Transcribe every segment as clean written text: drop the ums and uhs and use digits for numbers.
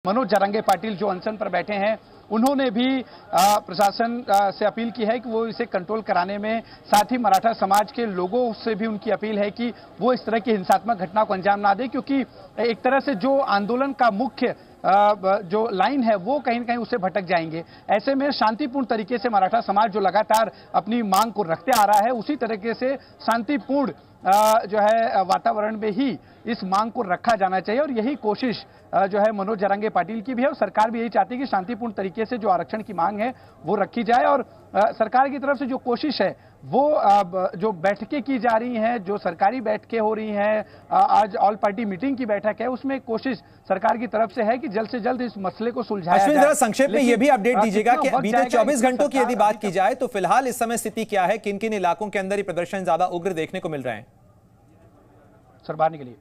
मनोज जरांगे पाटिल जो अनशन पर बैठे हैं, उन्होंने भी प्रशासन से अपील की है कि वो इसे कंट्रोल कराने में, साथ ही मराठा समाज के लोगों से भी उनकी अपील है कि वो इस तरह की हिंसात्मक घटना को अंजाम ना दे, क्योंकि एक तरह से जो आंदोलन का मुख्य जो लाइन है वो कहीं न कहीं उससे भटक जाएंगे। ऐसे में शांतिपूर्ण तरीके से मराठा समाज जो लगातार अपनी मांग को रखते आ रहा है, उसी तरीके से शांतिपूर्ण जो है वातावरण में ही इस मांग को रखा जाना चाहिए और यही कोशिश जो है मनोज जरांगे पाटिल की भी है और सरकार भी यही चाहती है कि शांतिपूर्ण तरीके से जो आरक्षण की मांग है वो रखी जाए। और सरकार की तरफ से जो कोशिश है वो जो बैठकें की जा रही हैं, जो सरकारी बैठकें हो रही हैं, आज ऑल पार्टी मीटिंग की बैठक है, उसमें कोशिश सरकार की तरफ से है कि जल्द से जल्द इस मसले को सुलझाया जाए। अश्विन, जरा संक्षेप में ये भी अपडेट दीजिएगा कि बीते 24 घंटों की यदि बात की जाए तो फिलहाल इस समय स्थिति क्या है, किन किन इलाकों के अंदर ये प्रदर्शन ज्यादा उग्र देखने को मिल रहे हैं? सर बाहर निकलिए।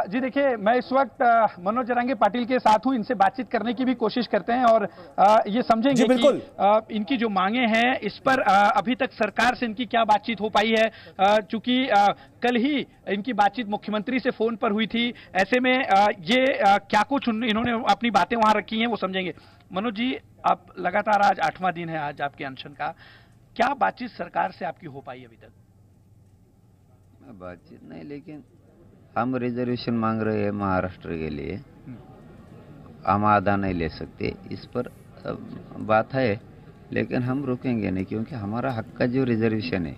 जी देखिए, मैं इस वक्त मनोज जरांगे पाटिल के साथ हूं, इनसे बातचीत करने की भी कोशिश करते हैं और ये समझेंगे कि इनकी जो मांगे हैं इस पर अभी तक सरकार से इनकी क्या बातचीत हो पाई है, चूंकि कल ही इनकी बातचीत मुख्यमंत्री से फोन पर हुई थी। ऐसे में ये क्या कुछ इन्होंने अपनी बातें वहां रखी हैं वो समझेंगे। मनोज जी, आप लगातार आज 8वां दिन है आज आपके अनशन का, क्या बातचीत सरकार से आपकी हो पाई अभी तक? बातचीत नहीं, लेकिन हम रिजर्वेशन मांग रहे हैं महाराष्ट्र के लिए, हम आधा नहीं ले सकते, इस पर बात है, लेकिन हम रुकेंगे नहीं, क्योंकि हमारा हक का जो रिजर्वेशन है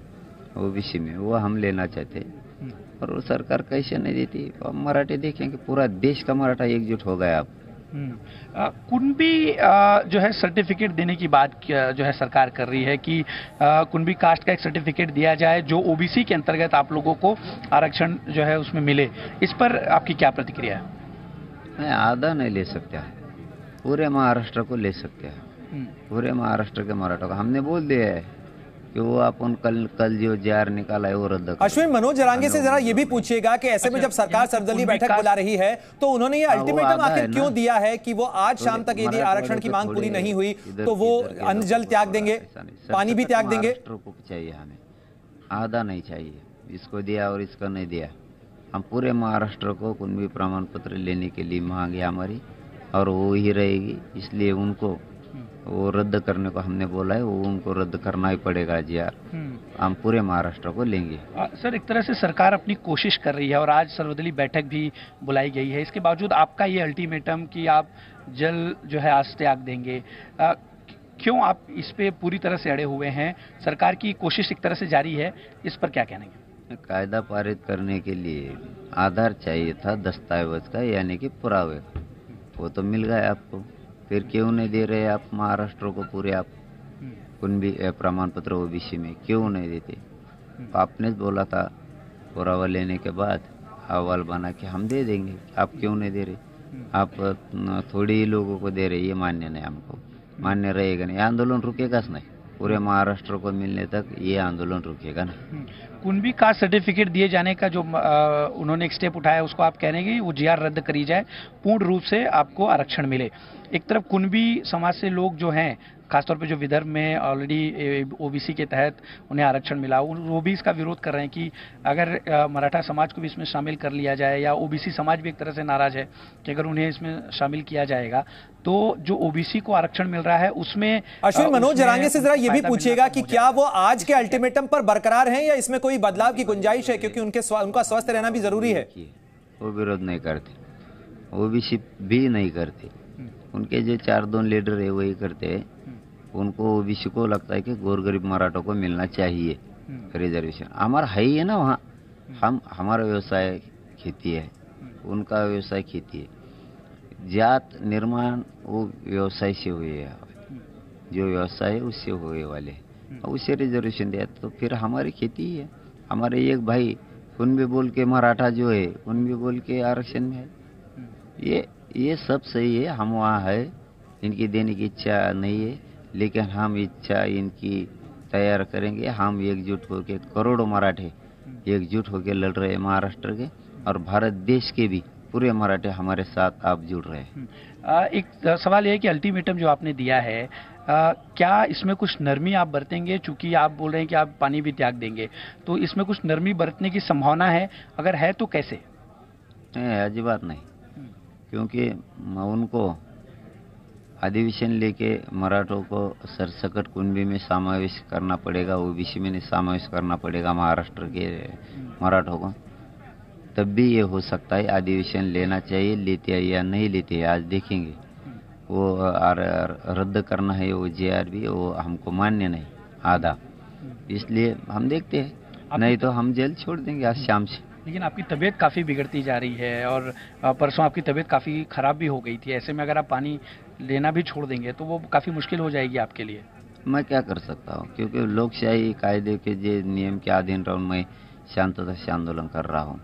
ओबीसी में वो हम लेना चाहते हैं और वो सरकार कैसे नहीं देती। अब मराठी देखेंगे, पूरा देश का मराठा एकजुट हो गया। अब कुणबी जो है सर्टिफिकेट देने की बात जो है सरकार कर रही है कि कुणबी कास्ट का एक सर्टिफिकेट दिया जाए जो ओबीसी के अंतर्गत आप लोगों को आरक्षण जो है उसमें मिले, इस पर आपकी क्या प्रतिक्रिया है? मैं आधा नहीं ले सकता, पूरे महाराष्ट्र को ले सकते हैं, पूरे महाराष्ट्र के मराठा को हमने बोल दिया है कि वो अपन कल जो जार निकाला है वो रद्द कर। अश्विन, मनोज जरांगे से जरा ये भी पूछिएगा कि ऐसे में जब सरकार सर्वदलीय बैठक बुला रही है तो उन्होंने ये अल्टीमेटम आखिर क्यों दिया है कि वो आज शाम तक यदि आरक्षण की मांग पूरी नहीं हुई तो वो अन्न जल त्याग देंगे, पानी भी त्याग देंगे? चाहिए हमें, आधा नहीं चाहिए, इसको दिया और इसको नहीं दिया। हम पूरे महाराष्ट्र को कुणबी प्रमाण पत्र लेने के लिए मांग है हमारी और वो ही रहेगी, इसलिए उनको वो रद्द करने को हमने बोला है, वो उनको रद्द करना ही पड़ेगा जी यार। हम पूरे महाराष्ट्र को लेंगे। सर, एक तरह से सरकार अपनी कोशिश कर रही है और आज सर्वदलीय बैठक भी बुलाई गई है, इसके बावजूद आपका ये अल्टीमेटम कि आप जल जो है आज त्याग देंगे, क्यों आप इस पे पूरी तरह से अड़े हुए हैं? सरकार की कोशिश एक तरह से जारी है, इस पर क्या कहना? कायदा पारित करने के लिए आधार चाहिए था, दस्तावेज का, यानी कि पुरावे, वो तो मिल गया आपको, फिर क्यों नहीं दे रहे आप महाराष्ट्र को पूरे? आप कुणबी प्रमाण पत्र ओबीसी में क्यों नहीं देते? आपने बोला था पुरावा लेने के बाद अहवाल बना के हम दे देंगे, आप क्यों नहीं दे रहे? आप थोड़ी ही लोगों को दे रहे, ये मान्य नहीं, हमको मान्य रहेगा नहीं, आंदोलन रुकेगा नहीं, पूरे महाराष्ट्र को मिलने तक ये आंदोलन रुकेगा ना। कुणबी कास्ट सर्टिफिकेट दिए जाने का जो उन्होंने एक स्टेप उठाया उसको आप कह रहे हैं कि वो जीआर रद्द करी जाए, पूर्ण रूप से आपको आरक्षण मिले। एक तरफ कुणबी समाज से लोग जो हैं, खासतौर पे जो विदर्भ में ऑलरेडी ओबीसी के तहत उन्हें आरक्षण मिला, वो भी इसका विरोध कर रहे हैं कि अगर मराठा समाज को भी इसमें शामिल कर लिया जाए, या ओबीसी समाज भी एक तरह से नाराज है कि अगर उन्हें इसमें शामिल किया जाएगा तो जो ओबीसी को आरक्षण मिल रहा है उसमें। अश्विन, मनोज जरांगे से जरा ये भी पूछिएगा कि क्या वो आज के अल्टीमेटम पर बरकरार हैं या इसमें कोई बदलाव की गुंजाइश है, क्योंकि उनका स्वस्थ रहना भी जरूरी है? वो विरोध नहीं करते, ओबीसी भी नहीं करते, उनके जो 4-2 लीडर है वही करते हैं। उनको ओबीसी को लगता है कि गोरगरीब मराठों को मिलना चाहिए रिजर्वेशन। हमारा है ही है ना वहाँ, हमारा व्यवसाय खेती है, उनका व्यवसाय खेती है, जात निर्माण वो व्यवसाय से हुए है, जो व्यवसाय है उससे हुए वाले, उसे रिजर्वेशन दिया तो फिर हमारी खेती ही है। हमारे एक भाई कुणबी बोल के मराठा जो है कुणबी बोल के आरक्षण में है, ये सब सही है, हम वहाँ है, इनकी देने की इच्छा नहीं है, लेकिन हम इच्छा इनकी तैयार करेंगे। हम एकजुट होकर, करोड़ों मराठे एकजुट होकर लड़ रहे हैं महाराष्ट्र के, और भारत देश के भी पूरे मराठे हमारे साथ आप जुड़ रहे हैं। एक सवाल यह है कि अल्टीमेटम जो आपने दिया है, क्या इसमें कुछ नरमी आप बरतेंगे? चूंकि आप बोल रहे हैं कि आप पानी भी त्याग देंगे, तो इसमें कुछ नरमी बरतने की संभावना है? अगर है तो कैसे? ऐसी बात नहीं, क्योंकि उनको अधिवेशन लेके मराठों को सरसकट कुंभी में समावेश करना पड़ेगा, ओबीसी में समावेश करना पड़ेगा महाराष्ट्र के मराठों को, तब भी ये हो सकता है। अधिवेशन लेना चाहिए, लेते हैं या नहीं लेते हैं आज देखेंगे। वो रद्द करना है वो JRB, वो हमको मान्य नहीं आधा, इसलिए हम देखते हैं, नहीं तो हम जेल छोड़ देंगे आज शाम से। लेकिन आपकी तबीयत काफ़ी बिगड़ती जा रही है और परसों आपकी तबीयत काफ़ी ख़राब भी हो गई थी। ऐसे में अगर आप पानी लेना भी छोड़ देंगे तो वो काफ़ी मुश्किल हो जाएगी आपके लिए। मैं क्या कर सकता हूँ, क्योंकि लोकशाही कायदे के जो नियम के अधीन रहूँ मैं शांतता से आंदोलन कर रहा हूँ।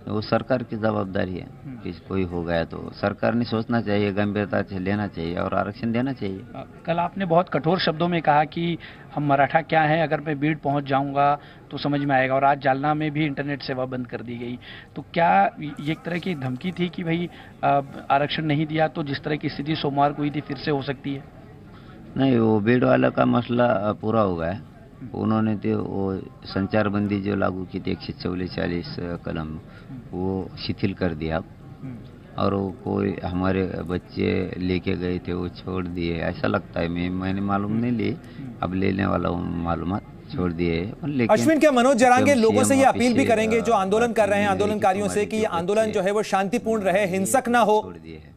वो सरकार की जवाबदारी है कि कोई हो गया तो सरकार ने सोचना चाहिए, गंभीरता से लेना चाहिए और आरक्षण देना चाहिए। कल आपने बहुत कठोर शब्दों में कहा कि हम मराठा क्या है, अगर मैं बीड़ पहुंच जाऊंगा तो समझ में आएगा, और आज जालना में भी इंटरनेट सेवा बंद कर दी गई। तो क्या ये एक तरह की धमकी थी कि भाई आरक्षण नहीं दिया तो जिस तरह की स्थिति सोमवार को हुई थी फिर से हो सकती है? नहीं, वो बीड़ वाला का मसला पूरा हो गया है। उन्होंने तो वो संचार बंदी जो लागू की थी 144 कलम, वो शिथिल कर दिया अब, और वो कोई हमारे बच्चे लेके गए थे वो छोड़ दिए, ऐसा लगता है। मैंने मालूम नहीं ली, अब लेने वाला हूँ मालूमात, छोड़ दिए। लेकिन अश्विन, क्या मनोज जरांगे लोगों से ये अपील भी करेंगे जो आंदोलन कर रहे हैं, आंदोलनकारियों से, कि ये आंदोलन जो है वो शांतिपूर्ण रहे, हिंसक ना हो? छोड़ दिए है,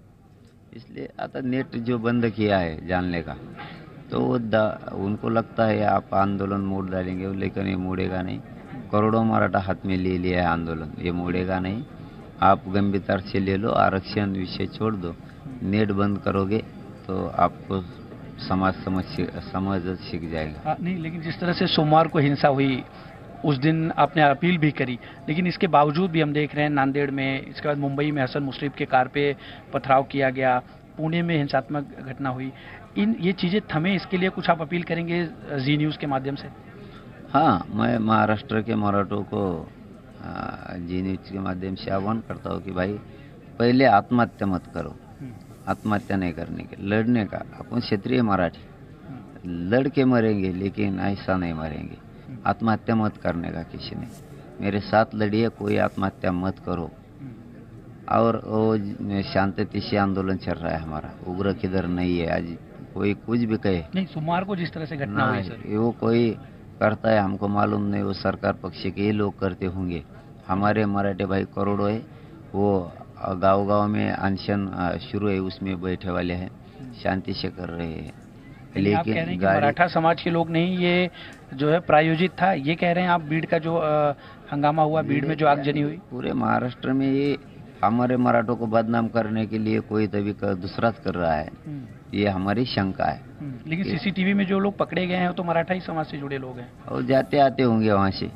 इसलिए आता नेट जो बंद किया है जानने का, तो उनको लगता है आप आंदोलन मोड़ डालेंगे, लेकिन ये मोड़ेगा नहीं। करोड़ों मराठा हाथ में ले लिया है आंदोलन, ये मोड़ेगा नहीं। आप गंभीरता से ले लो, आरक्षण विषय छोड़ दो, नेट बंद करोगे तो आपको समाज समझ सीख जाएगा। नहीं, लेकिन जिस तरह से सोमवार को हिंसा हुई उस दिन आपने अपील भी करी, लेकिन इसके बावजूद भी हम देख रहे हैं नांदेड़ में, इसके बाद मुंबई में हसन मुश्रीफ के कार पे पथराव किया गया, पुणे में हिंसात्मक घटना हुई। ये चीज़ें थमे, इसके लिए कुछ आप अपील करेंगे जी न्यूज़ के माध्यम से? हाँ, मैं महाराष्ट्र के मराठों को जी न्यूज़ के माध्यम से आह्वान करता हूँ कि भाई पहले आत्महत्या मत करो। आत्महत्या नहीं करने के, लड़ने का। अपन क्षेत्रीय मराठी लड़ के मरेंगे, लेकिन ऐसा नहीं मरेंगे। आत्महत्या मत करने का किसी ने, मेरे साथ लड़िए, कोई आत्महत्या मत करो। और वो शांति से आंदोलन चल रहा है हमारा, उग्र किधर नहीं है। आज कोई कुछ भी कहे नहीं, सोमवार को जिस तरह से घटना हुई सर, वो कोई करता है हमको मालूम नहीं, वो सरकार पक्ष के ही लोग करते होंगे। हमारे मराठी भाई करोड़ों है, वो गांव-गांव में अनशन शुरू है, उसमें बैठे वाले हैं, शांति से कर रहे हैं। लेकिन आप कह रहे हैं कि मराठा समाज के लोग नहीं, ये जो है प्रायोजित था, ये कह रहे हैं आप? बीड़ का जो हंगामा हुआ, बीड़ में जो आगजनी हुई, पूरे महाराष्ट्र में ये हमारे मराठों को बदनाम करने के लिए कोई तभी दूसरा कर रहा है, ये हमारी शंका है। लेकिन सीसीटीवी में जो लोग पकड़े गए हैं वो तो मराठा ही समाज से जुड़े लोग हैं, और जाते आते होंगे वहाँ से,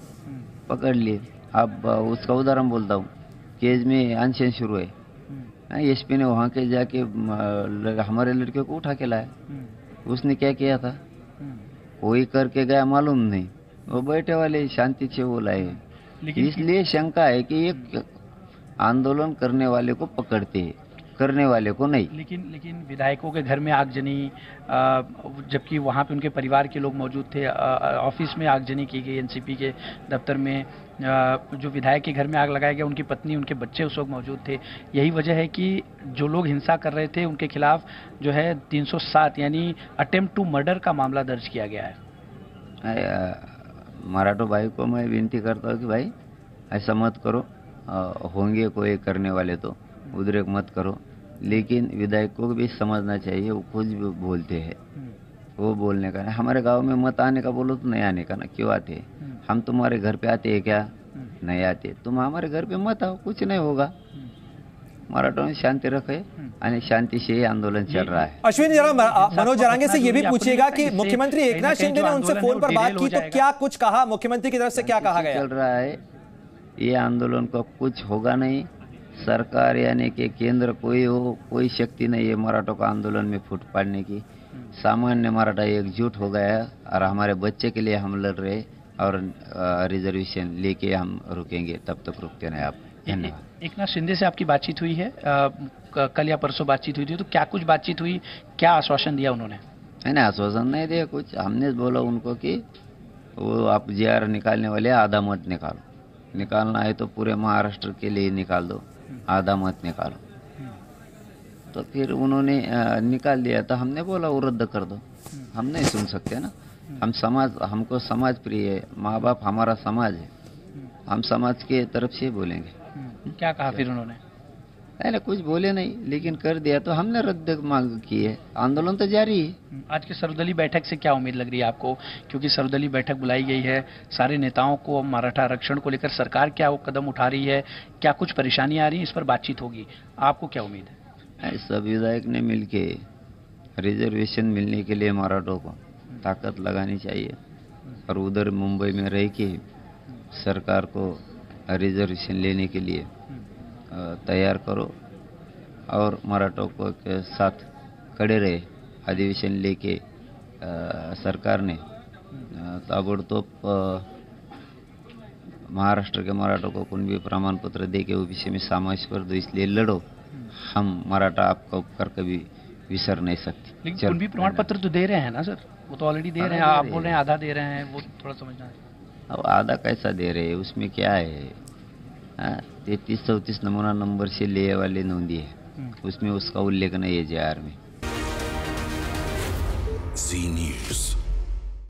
पकड़ लिए। अब उसका उदाहरण बोलता हूँ, केज में अनशन शुरू है, एसपी ने वहाँ के जाके हमारे लड़के को उठा के लाया। उसने क्या किया था, कोई करके गया मालूम नहीं, वो बैठे वाले शांति से वो लाए। इसलिए शंका है कि ये आंदोलन करने वाले को पकड़ते हैं, करने वाले को नहीं। लेकिन विधायकों के घर में आगजनी, जबकि वहाँ पे उनके परिवार के लोग मौजूद थे। ऑफिस में आगजनी की गई, एनसीपी के दफ्तर में जो विधायक के घर में आग लगाया गया, उनकी पत्नी, उनके बच्चे उस वक्त मौजूद थे। यही वजह है कि जो लोग हिंसा कर रहे थे उनके खिलाफ जो है 307 यानी अटेम्प्ट टू मर्डर का मामला दर्ज किया गया है। मराठो भाई को मैं विनती करता हूँ कि भाई ऐसा मत करो, होंगे कोई करने वाले तो उद्रेक मत करो। लेकिन विधायक को भी समझना चाहिए, वो कुछ भी बोलते हैं, वो बोलने का। हमारे गांव में मत आने का बोलो तो नहीं आने का ना, क्यों आते? हम तुम्हारे घर पे आते हैं क्या? नहीं आते। तुम हमारे घर पे मत आओ, कुछ नहीं होगा। मराठों में शांति रखे, और शांति से ही आंदोलन चल रहा है। अश्विन, जरा मनोज जरांगे से ये भी पूछिएगा कि मुख्यमंत्री एकनाथ शिंदे ने उनसे फोन पर बात की तो क्या कुछ कहा, मुख्यमंत्री की तरफ से क्या कहा गया? चल रहा है ये आंदोलन को, कुछ होगा नहीं। सरकार यानी कि केंद्र कोई हो, कोई शक्ति नहीं है मराठों का आंदोलन में फूट पाड़ने की। सामान्य मराठा एकजुट हो गया है, और हमारे बच्चे के लिए हम लड़ रहे, और रिजर्वेशन लेके हम रुकेंगे, तब तक रुकते नहीं आप। धन्यवाद। एकनाथ शिंदे से आपकी बातचीत हुई है, कल या परसों बातचीत हुई थी, तो क्या कुछ बातचीत हुई, क्या आश्वासन दिया उन्होंने? मैंने आश्वासन नहीं दिया कुछ, हमने बोला उनको कि वो आप JR निकालने वाले आधा मत निकालो, निकालना है तो पूरे महाराष्ट्र के लिए निकाल दो, आधा मत निकालो। तो फिर उन्होंने निकाल दिया, तो हमने बोला वो रद्द कर दो। हम नहीं सुन सकते ना, हम समाज, हमको समाज प्रिय है, माँ बाप हमारा समाज है, हम समाज के तरफ से बोलेंगे। क्या कहा फिर उन्होंने? नहीं, कुछ बोले नहीं, लेकिन कर दिया तो हमने रद्द मांग की है, आंदोलन तो जारी है। आज की सर्वदलीय बैठक से क्या उम्मीद लग रही है आपको? क्योंकि सर्वदलीय बैठक बुलाई गई है, सारे नेताओं को मराठा आरक्षण को लेकर सरकार क्या वो कदम उठा रही है, क्या कुछ परेशानियां आ रही है, इस पर बातचीत होगी, आपको क्या उम्मीद है? सब विधायक ने मिलके रिजर्वेशन मिलने के लिए मराठों को ताकत लगानी चाहिए, और उधर मुंबई में रह के सरकार को रिजर्वेशन लेने के लिए तैयार करो, और मराठों को के साथ खड़े रहे। अधिवेशन लेके सरकार ने ताबड़तोड़ महाराष्ट्र के मराठों को कुणबी प्रमाण पत्र दे के ओबीसी में समावेश कर दो, इसलिए लड़ो। हम मराठा आपका उपकार कभी विसर नहीं सकते। लेकिन कुणबी प्रमाण पत्र तो दे रहे हैं ना सर, वो तो ऑलरेडी दे रहे हैं, आप बोल रहे हैं आधा दे रहे हैं, वो थोड़ा समझना है। अब आधा कैसा दे रहे हैं, उसमें क्या है? 33-34 नंबर से ले वाले नोंदी है, उसमें उसका उल्लेख नहीं है JR में। Z News।